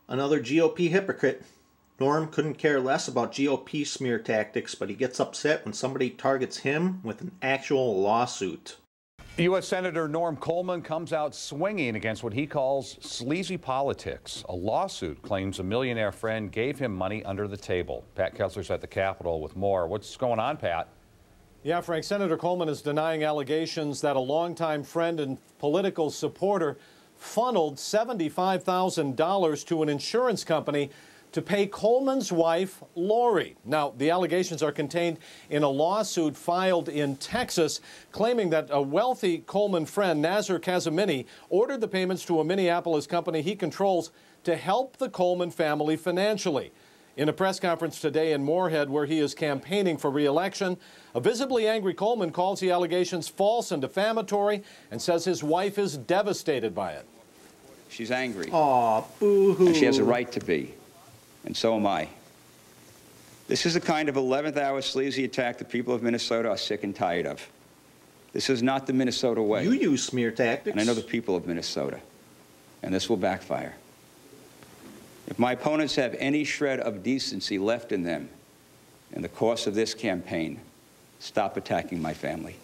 Another GOP hypocrite. Norm couldn't care less about GOP smear tactics, but he gets upset when somebody targets him with an actual lawsuit. U.S. Senator Norm Coleman comes out swinging against what he calls sleazy politics. A lawsuit claims a millionaire friend gave him money under the table. Pat Kessler's at the Capitol with more. What's going on, Pat? Yeah, Frank, Senator Coleman is denying allegations that a longtime friend and political supporter funneled $75,000 to an insurance company to pay Coleman's wife, Lori. Now, the allegations are contained in a lawsuit filed in Texas, claiming that a wealthy Coleman friend, Nazar Kazemini, ordered the payments to a Minneapolis company he controls to help the Coleman family financially. In a press conference today in Moorhead, where he is campaigning for re-election, a visibly angry Coleman calls the allegations false and defamatory and says his wife is devastated by it. She's angry. Aw, boo-hoo. And she has a right to be. And so am I. This is the kind of 11th hour sleazy attack the people of Minnesota are sick and tired of. This is not the Minnesota way. You use smear tactics. And I know the people of Minnesota. And this will backfire. If my opponents have any shred of decency left in them in the course of this campaign, stop attacking my family.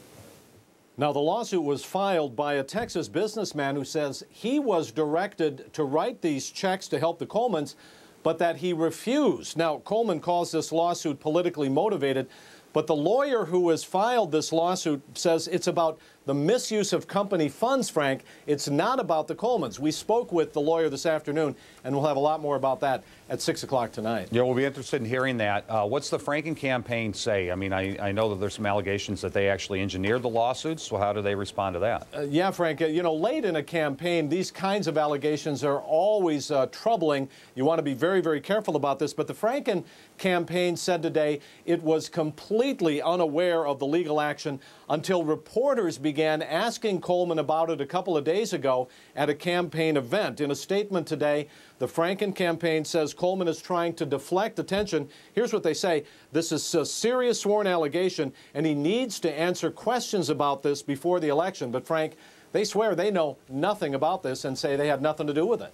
Now, the lawsuit was filed by a Texas businessman who says he was directed to write these checks to help the Colemans, but that he refused. Now, Coleman calls this lawsuit politically motivated, but the lawyer who has filed this lawsuit says it's about the misuse of company funds, Frank. It's not about the Colemans. We spoke with the lawyer this afternoon, and we'll have a lot more about that at 6 o'clock tonight. Yeah, we'll be interested in hearing that. What's the Franken campaign say? I mean, I know that there's some allegations that they actually engineered the lawsuits, so how do they respond to that? Yeah, Frank, you know, late in a campaign, these kinds of allegations are always troubling. You want to be very, very careful about this, but the Franken campaign said today it was completely unaware of the legal action until reporters began asking Coleman about it a couple of days ago at a campaign event. In a statement today, the Franken campaign says Coleman is trying to deflect attention. Here's what they say: this is a serious sworn allegation, and he needs to answer questions about this before the election. But Frank, they swear they know nothing about this and say they had nothing to do with it.